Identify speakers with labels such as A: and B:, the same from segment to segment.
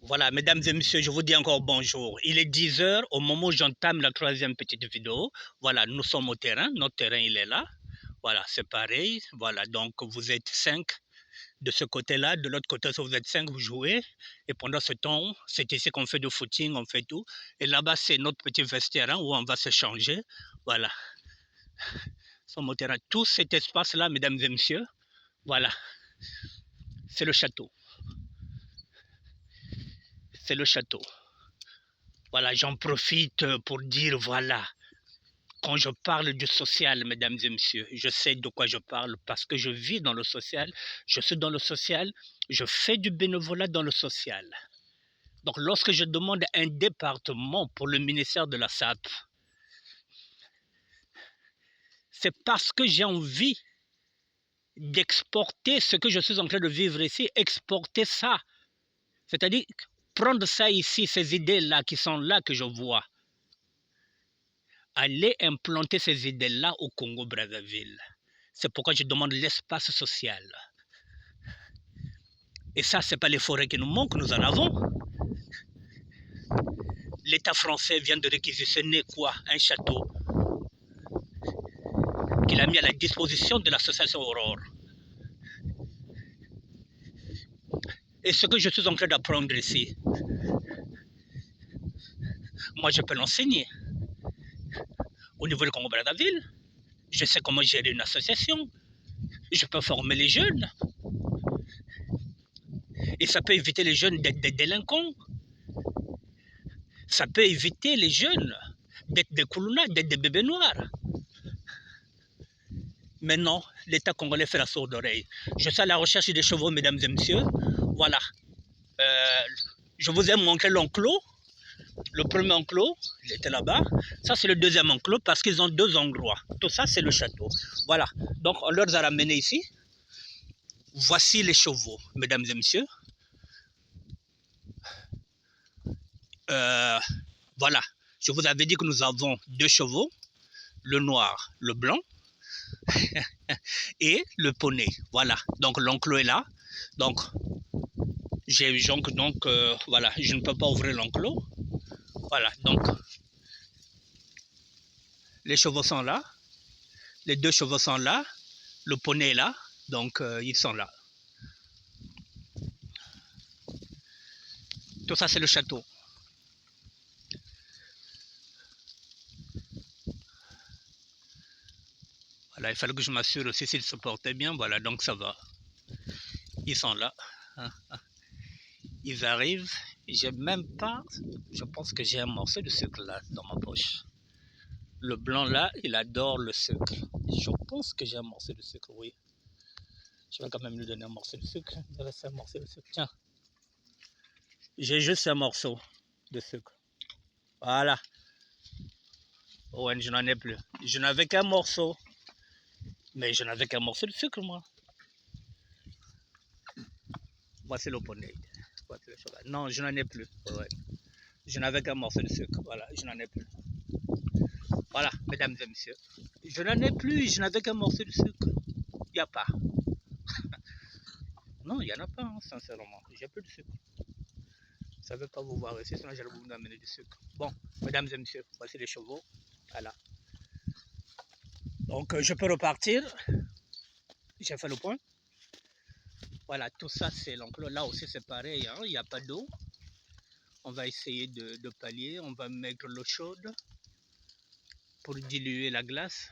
A: Voilà, mesdames et messieurs, je vous dis encore bonjour. Il est 10 heures au moment où j'entame la troisième petite vidéo. Voilà, nous sommes au terrain. Notre terrain, il est là. Voilà, c'est pareil. Voilà, donc vous êtes 5 de ce côté-là. De l'autre côté, si vous êtes 5, vous jouez. Et pendant ce temps, c'est ici qu'on fait du footing, on fait tout. Et là-bas, c'est notre petit vestiaire où on va se changer. Voilà, nous sommes au terrain. Tout cet espace-là, mesdames et messieurs, voilà, c'est le château. C'est le château. Voilà, j'en profite pour dire, voilà, quand je parle du social, mesdames et messieurs, je sais de quoi je parle parce que je vis dans le social, je suis dans le social, je fais du bénévolat dans le social. Donc, lorsque je demande un département pour le ministère de la SAP, c'est parce que j'ai envie d'exporter ce que je suis en train de vivre ici, exporter ça. C'est-à-dire prendre ça ici, ces idées-là qui sont là que je vois, aller implanter ces idées-là au Congo-Brazzaville. C'est pourquoi je demande l'espace social. Et ça, ce n'est pas les forêts qui nous manquent, nous en avons. L'État français vient de réquisitionner quoi? Un château qu'il a mis à la disposition de l'association Aurore. Et ce que je suis en train d'apprendre ici, moi je peux l'enseigner. Au niveau du Congo-Brazzaville, je sais comment gérer une association. Je peux former les jeunes. Et ça peut éviter les jeunes d'être des délinquants. Ça peut éviter les jeunes d'être des koulouna, d'être des bébés noirs. Mais non, l'État congolais fait la sourde oreille. Je suis à la recherche des chevaux, mesdames et messieurs. Voilà. Je vous ai montré l'enclos. Le premier enclos, il était là-bas. Ça, c'est le deuxième enclos parce qu'ils ont deux endroits. Tout ça, c'est le château. Voilà. Donc, on leur a ramené ici. Voici les chevaux, mesdames et messieurs. Voilà. Je vous avais dit que nous avons deux chevaux. Le noir, le blanc. Et le poney. Voilà. Donc, l'enclos est là. Donc, voilà. Je ne peux pas ouvrir l'enclos. Voilà. Donc, les chevaux sont là. Les deux chevaux sont là. Le poney est là. Donc, ils sont là. Tout ça, c'est le château. Voilà, il fallait que je m'assure aussi s'ils se portaient bien. Voilà, donc ça va. Ils sont là. Ils arrivent. J'ai même pas... Je pense que j'ai un morceau de sucre là dans ma poche. Le blanc là, il adore le sucre. Je pense que j'ai un morceau de sucre, oui. Je vais quand même lui donner un morceau de sucre. Il reste un morceau de sucre. Tiens. J'ai juste un morceau de sucre. Voilà. Oh, je n'en ai plus. Je n'avais qu'un morceau. Mais je n'avais qu'un morceau de sucre, moi. Voici le poney. Voici le cheval. Non, je n'en ai plus. Ouais. Je n'avais qu'un morceau de sucre. Voilà, je n'en ai plus. Voilà, mesdames et messieurs. Je n'en ai plus, je n'avais qu'un morceau de sucre. Il n'y a pas. Non, il n'y en a pas, hein, sincèrement. J'ai plus de sucre. Ça ne veut pas vous voir ici, sinon j'allais vous amener du sucre. Bon, mesdames et messieurs, voici les chevaux. Voilà. Donc, je peux repartir. J'ai fait le point. Voilà, tout ça, c'est l'enclos. Là aussi, c'est pareil, hein, il n'y a pas d'eau. On va essayer de pallier. On va mettre l'eau chaude pour diluer la glace.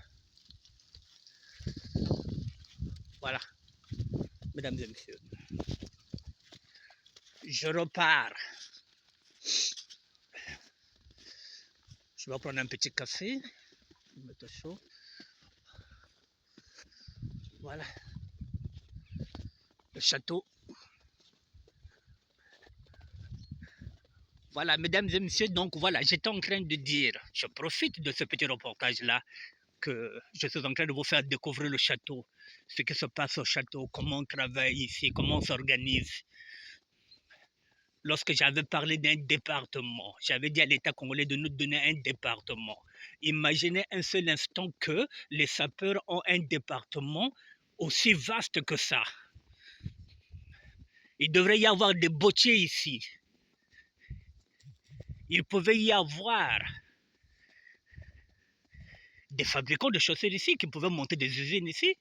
A: Voilà, mesdames et messieurs. Je repars. Je vais prendre un petit café. Je vais mettre chaud. Voilà. Le château. Voilà, mesdames et messieurs, donc voilà, j'étais en train de dire, je profite de ce petit reportage-là, que je suis en train de vous faire découvrir le château, ce qui se passe au château, comment on travaille ici, comment on s'organise. Lorsque j'avais parlé d'un département, j'avais dit à l'État congolais de nous donner un département. Imaginez un seul instant que les sapeurs ont un département aussi vaste que ça. Il devrait y avoir des bottiers ici. il pouvait y avoir des fabricants de chaussures ici qui pouvaient monter des usines ici.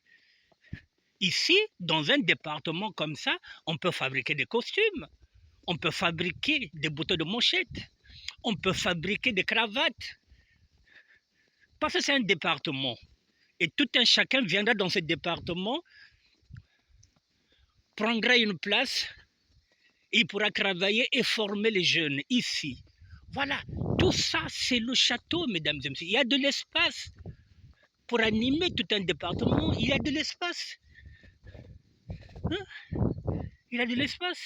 A: Ici, dans un département comme ça, on peut fabriquer des costumes, on peut fabriquer des boutons de manchette, on peut fabriquer des cravates. Parce que c'est un département. Et tout un chacun viendra dans ce département, prendra une place, et il pourra travailler et former les jeunes ici. Voilà, tout ça, c'est le château, mesdames et messieurs. Il y a de l'espace. Pour animer tout un département, il y a de l'espace. Hein? Il y a de l'espace.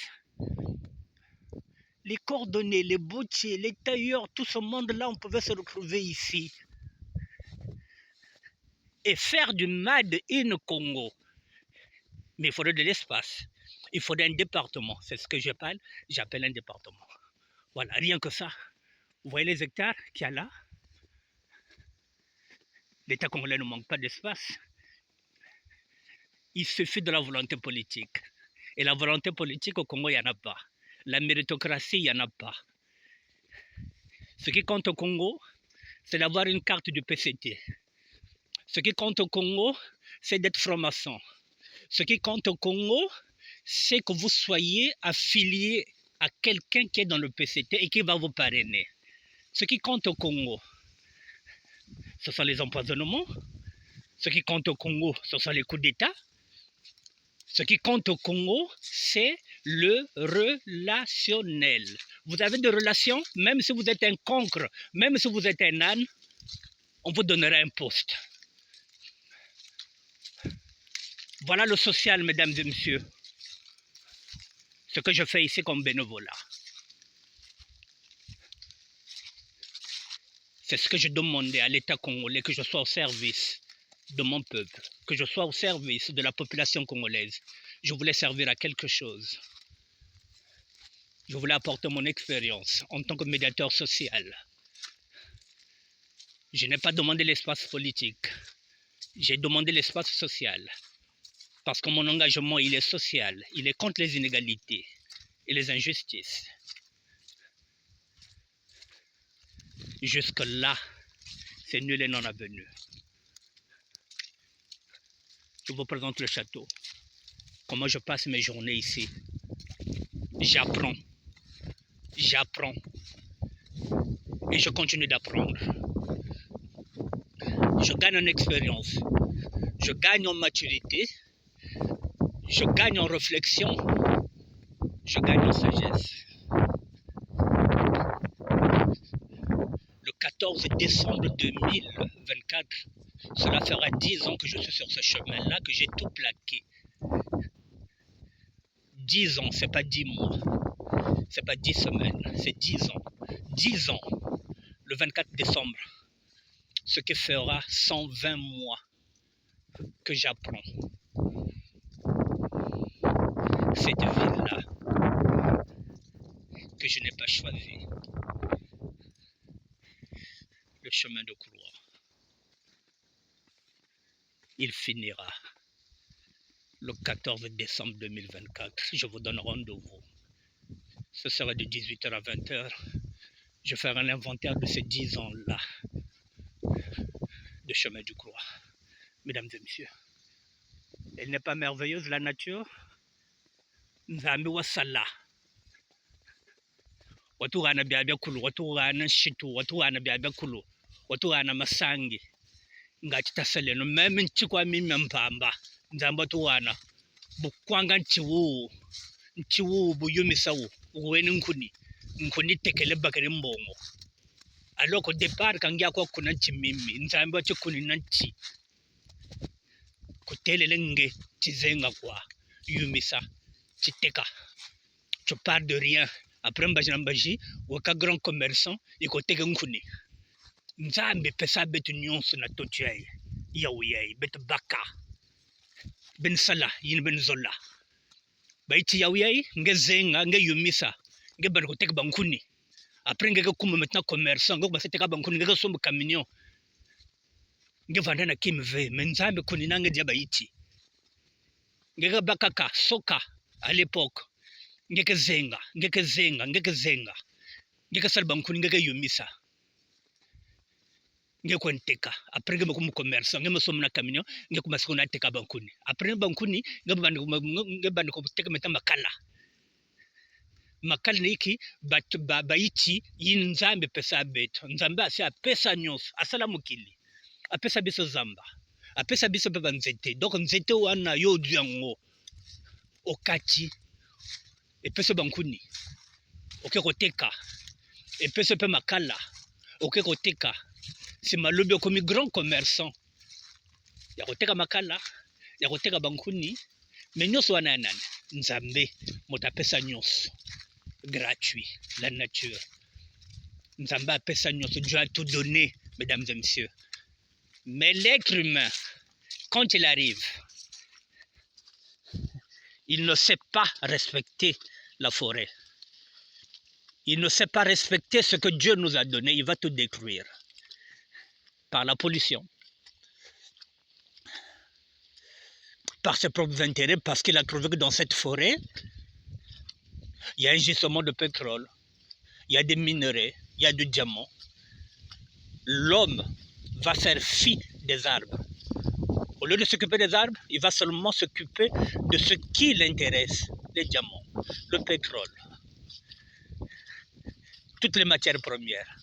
A: Les cordonniers, les bottiers, les tailleurs, tout ce monde-là, on pouvait se retrouver ici. Et faire du Made in Congo. Mais il faudrait de l'espace. Il faudrait un département. C'est ce que j'appelle un département. Voilà, rien que ça. Vous voyez les hectares qu'il y a là? L'État congolais ne manque pas d'espace. Il suffit de la volonté politique. Et la volonté politique au Congo, il n'y en a pas. La méritocratie, il n'y en a pas. Ce qui compte au Congo, c'est d'avoir une carte du PCT. Ce qui compte au Congo, c'est d'être franc-maçon. Ce qui compte au Congo, c'est que vous soyez affilié à quelqu'un qui est dans le PCT et qui va vous parrainer. Ce qui compte au Congo, ce sont les empoisonnements. Ce qui compte au Congo, ce sont les coups d'État. Ce qui compte au Congo, c'est le relationnel. Vous avez des relations, même si vous êtes un cancre, même si vous êtes un âne, on vous donnera un poste. Voilà le social, mesdames et messieurs. Ce que je fais ici comme bénévolat. C'est ce que je demandais à l'État congolais, que je sois au service de mon peuple, que je sois au service de la population congolaise. Je voulais servir à quelque chose. Je voulais apporter mon expérience en tant que médiateur social. Je n'ai pas demandé l'espace politique. J'ai demandé l'espace social. Parce que mon engagement, il est social. Il est contre les inégalités et les injustices. Jusque-là, c'est nul et non avenu. Je vous présente le château. Comment je passe mes journées ici. J'apprends. J'apprends. Et je continue d'apprendre. Je gagne en expérience. Je gagne en maturité. Je gagne en réflexion. Je gagne en sagesse. Le 14 décembre 2024, cela fera 10 ans que je suis sur ce chemin-là, que j'ai tout plaqué. 10 ans, c'est pas 10 mois, c'est pas 10 semaines, c'est 10 ans. 10 ans, le 24 décembre, ce qui fera 120 mois que j'apprends. Cette ville-là, que je n'ai pas choisie. Le chemin de couloir. Il finira le 14 décembre 2024. Je vous donne rendez-vous. Ce sera de 18h à 20h. Je ferai un inventaire de ces 10 ans-là de chemin du couloir. Mesdames et messieurs, elle n'est pas merveilleuse la nature? Nzambi wasala. Watu wana biabia kulu, watu wana shitu, watu wana biabia kulu, watu wana masangi. Ngati taseleno meme nchikwa mimi mpamba. Nzamba tu wana bukwanga nchiwu buyumisa wu uweni nkuni tekele bakere mbongo. Aloko départ kangia kwa kuna nchimimi nzamba chikuni nanchi kutelele nge chizenga kwa yumisa chiteka. Tu pars de rien. Après mbaji waka grand commerçant ikoteka nkuni. Nzambe pesa betu nyonso na totuai yawuyai betu baka ben sala yin ben zola baiti yawuyai nge zenga nge yumisa nge bar koteka bankuni. Après nge kuma maintenant commerçant nge basiteka bankuni nge somba camion nge vanda na kimve menzambe kuni nange dia baiti nge bakaka soka à l'époque ngeke zenga ngeka sal bankuni ngeka yomisa ngeko nteka après ngema comme commerçant ngema somna camion ngeko maskona teka bankuni après bankuni ngeba ko teka meta makala niki baiti yinzambe pesa beto nzambe asi apesa nyonso asala mokili apesa biso zamba apesa biso pe banzete donc nzete wana yo yango okati epesa bankuni oke koteka epesa pe makala oke koteka si malobi okomi grand commerçant ya koteka makala ya koteka bankuni me nyonso wana ya nani nzambe moto apesa nyonso gratuit la nature nzambe apesa nyonso Dieu a tout donné mesdames et messieurs mais l'être humain quand il arrive il ne sait pas respecter la forêt. Il ne sait pas respecter ce que Dieu nous a donné. Il va tout détruire par la pollution, par ses propres intérêts, parce qu'il a trouvé que dans cette forêt, il y a un gisement de pétrole, il y a des minerais, il y a du diamant. L'homme va faire fi des arbres. Au lieu de s'occuper des arbres, il va seulement s'occuper de ce qui l'intéresse, les diamants, le pétrole, toutes les matières premières.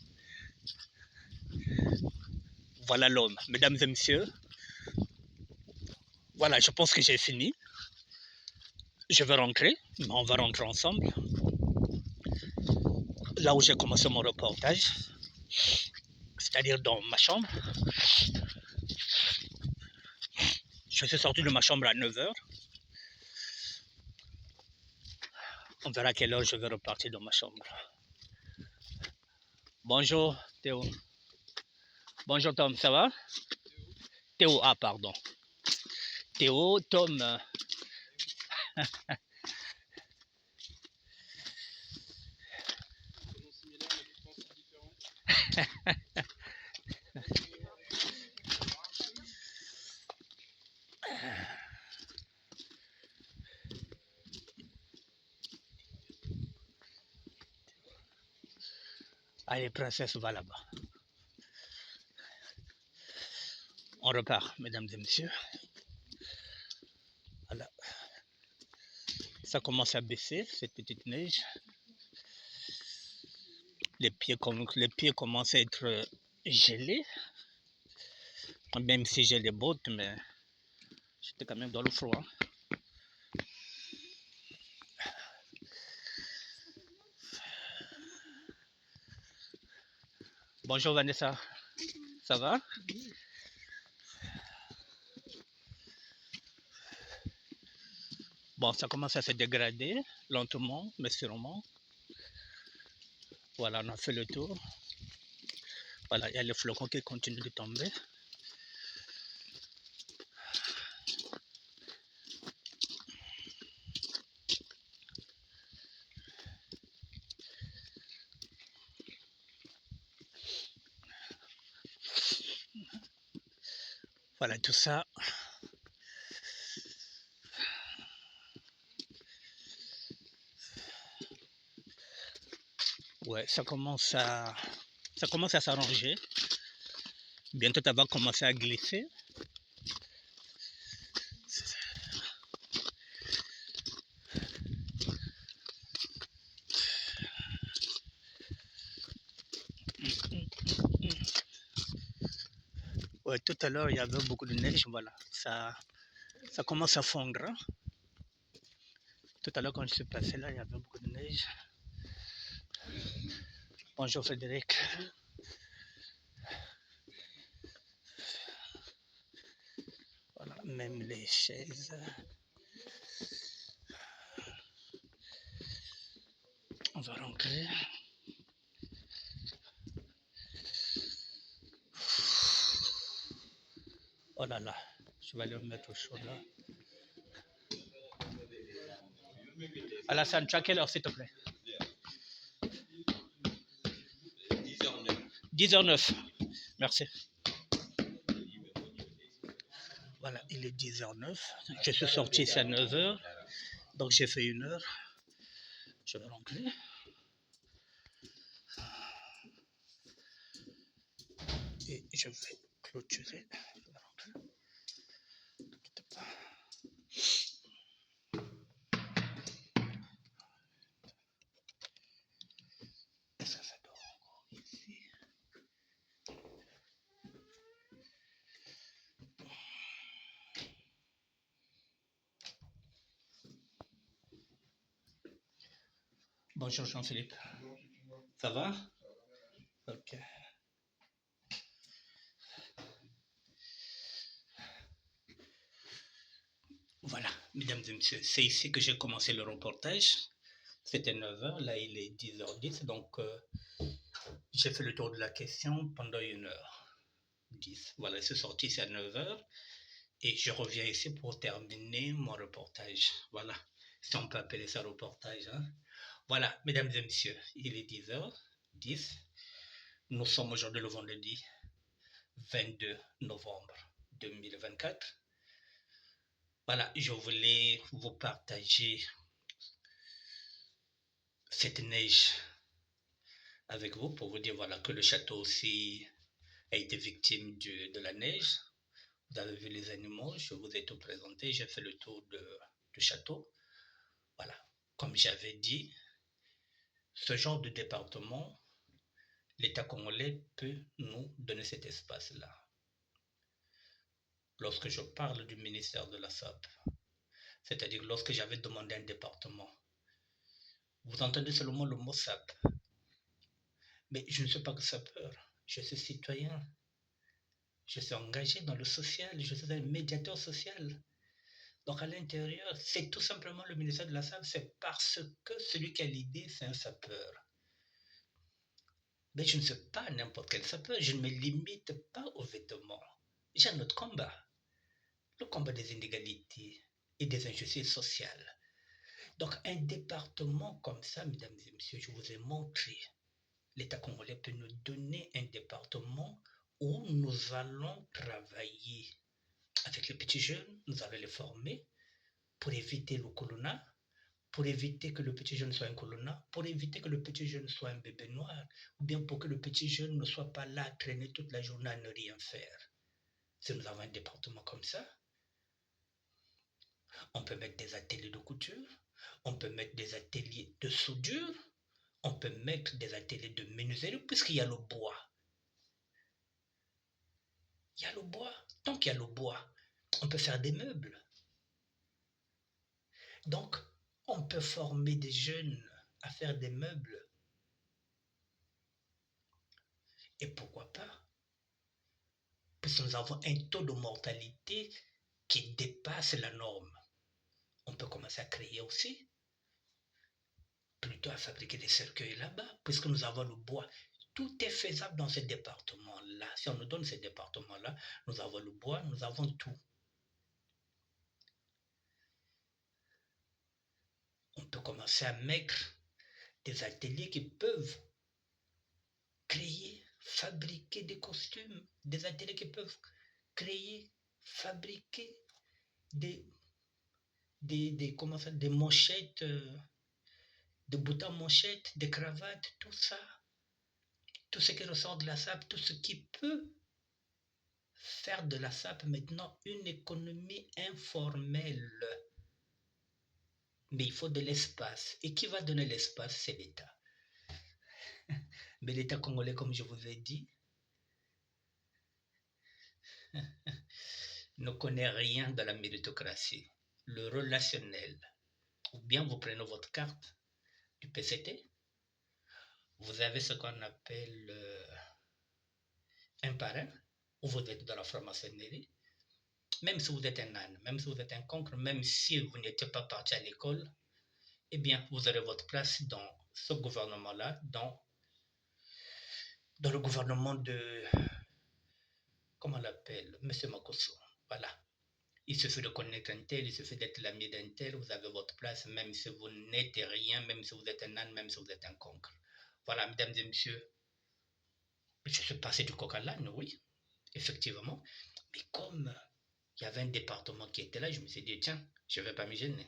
A: Voilà l'homme, mesdames et messieurs. Voilà, je pense que j'ai fini. Je vais rentrer, mais on va rentrer ensemble. Là où j'ai commencé mon reportage, c'est-à-dire dans ma chambre. Je suis sorti de ma chambre à 9 h. On verra à quelle heure je vais repartir dans ma chambre. Bonjour Théo. Bonjour Tom, ça va? Théo, ah pardon. Théo, Tom. Allez, princesse, va là-bas. On repart, mesdames et messieurs. Voilà. Ça commence à baisser, cette petite neige. Les pieds commencent à être gelés. Même si j'ai les bottes, mais j'étais quand même dans le froid. Bonjour Vanessa, ça va? Bon, ça commence à se dégrader, lentement, mais sûrement. Voilà, on a fait le tour. Voilà, il y a les flocons qui continuent de tomber. Voilà, tout ça. Ouais, ça commence à s'arranger. Bientôt, ça va commencer à glisser. Ouais, tout à l'heure, il y avait beaucoup de neige. Voilà, ça commence à fondre. Tout à l'heure, quand je suis passé là, il y avait beaucoup de neige. Bonjour Frédéric. Voilà, même les chaises. On va rentrer. Oh là là, je vais aller me mettre au chaud là. Alassane, tu as quelle heure s'il te plaît? 10h09. Merci. Voilà, il est 10h09. Je suis sorti ici à 9h. Donc j'ai fait 1 heure. Je vais rentrer. Et je vais clôturer. Est-ce que ça dort encore ici? Bonjour Jean-Philippe. Ça va? Ok. Voilà, mesdames et messieurs, c'est ici que j'ai commencé le reportage. C'était 9h, là il est 10h10, donc j'ai fait le tour de la question pendant 1h10. Voilà, c'est sorti, c'est à 9h. Et je reviens ici pour terminer mon reportage. Voilà, si on peut appeler ça reportage. Hein. Voilà, mesdames et messieurs, il est 10h10. Nous sommes aujourd'hui le vendredi 22 novembre 2024. Voilà, je voulais vous partager cette neige avec vous pour vous dire voilà, que le château aussi a été victime de la neige. Vous avez vu les animaux, je vous ai tout présenté, j'ai fait le tour du château. Voilà, comme j'avais dit, ce genre de département, l'État congolais peut nous donner cet espace-là. Lorsque je parle du ministère de la SAP, c'est-à-dire lorsque j'avais demandé un département, vous entendez seulement le mot SAP. Mais je ne suis pas que sapeur, je suis citoyen, je suis engagé dans le social, je suis un médiateur social. Donc à l'intérieur, c'est tout simplement le ministère de la SAP, c'est parce que celui qui a l'idée, c'est un sapeur. Mais je ne suis pas n'importe quel sapeur, je ne me limite pas aux vêtements. J'ai un autre combat, le combat des inégalités et des injustices sociales. Donc un département comme ça, mesdames et messieurs, je vous ai montré, l'État congolais peut nous donner un département où nous allons travailler avec les petits jeunes, nous allons les former pour éviter le colonna, pour éviter que le petit jeune soit un colonna, pour éviter que le petit jeune soit un bébé noir, ou bien pour que le petit jeune ne soit pas là à traîner toute la journée à ne rien faire. Si nous avons un département comme ça, on peut mettre des ateliers de couture, on peut mettre des ateliers de soudure, on peut mettre des ateliers de menuiserie, puisqu'il y a le bois. Il y a le bois. Tant qu'il y a le bois, on peut faire des meubles. Donc, on peut former des jeunes à faire des meubles. Et pourquoi pas? Puisque nous avons un taux de mortalité qui dépasse la norme. On peut commencer à créer aussi, plutôt à fabriquer des cercueils là-bas, puisque nous avons le bois. Tout est faisable dans ce département-là. Si on nous donne ce département-là, nous avons le bois, nous avons tout. On peut commencer à mettre des ateliers qui peuvent créer, fabriquer des costumes, des ateliers qui peuvent créer, fabriquer des manchettes, des boutons manchettes, des cravates, tout ça. Tout ce qui ressort de la SAP, tout ce qui peut faire de la SAP maintenant une économie informelle. Mais il faut de l'espace. Et qui va donner l'espace? C'est l'État. Mais l'État congolais, comme je vous ai dit, ne connaît rien de la méritocratie. Le relationnel. Ou bien vous prenez votre carte du PCT, vous avez ce qu'on appelle un parrain, ou vous êtes dans la franc-maçonnerie, même si vous êtes un âne, même si vous êtes un concre, même si vous n'étiez pas parti à l'école, eh bien, vous aurez votre place dans ce gouvernement-là, dans le gouvernement de, comment on l'appelle, M. Makosso. Voilà. Il suffit de connaître un tel, il suffit d'être l'ami d'un tel, vous avez votre place, même si vous n'êtes rien, même si vous êtes un âne, même si vous êtes un concre. Voilà, mesdames et messieurs, je suis passé du coq à l'âne, oui, effectivement. Mais comme il y avait un département qui était là, je me suis dit, tiens, je ne vais pas me gêner.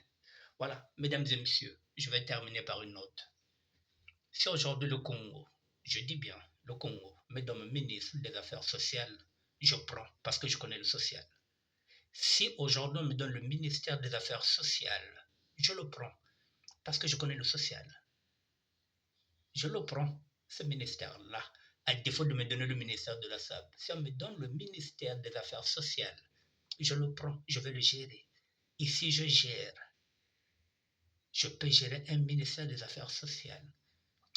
A: Voilà, mesdames et messieurs, je vais terminer par une note. Si aujourd'hui le Congo, je dis bien, le Congo me donne le ministre des Affaires sociales, je prends parce que je connais le social. Si aujourd'hui on me donne le ministère des Affaires sociales, je le prends parce que je connais le social. Je le prends, ce ministère-là, à défaut de me donner le ministère de la SAB. Si on me donne le ministère des Affaires sociales, je le prends, je vais le gérer. Et si je gère, je peux gérer un ministère des Affaires sociales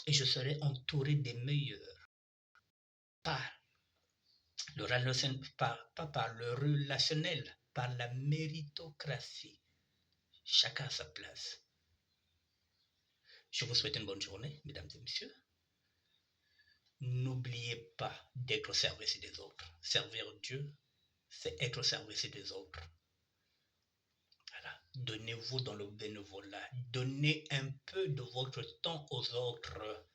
A: et je serai entouré des meilleurs. Pas par le relationnel, par la méritocratie. Chacun à sa place. Je vous souhaite une bonne journée, mesdames et messieurs. N'oubliez pas d'être au service des autres. Servir Dieu, c'est être au service des autres. Voilà. Donnez-vous dans le bénévolat. Donnez un peu de votre temps aux autres.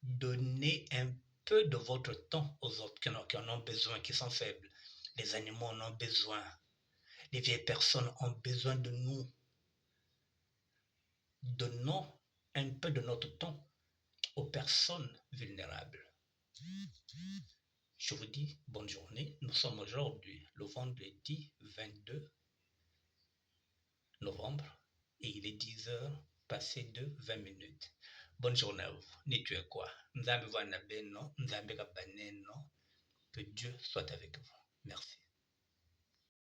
A: Donnez un peu de votre temps aux autres qui en ont besoin, qui sont faibles. Les animaux en ont besoin. Les vieilles personnes ont besoin de nous. Donnons un peu de notre temps aux personnes vulnérables. Je vous dis bonne journée. Nous sommes aujourd'hui le vendredi 22 novembre et il est 10 heures passé de 20 minutes. Bonne journée à vous. N'étuez quoi? Que Dieu soit avec vous. Merci.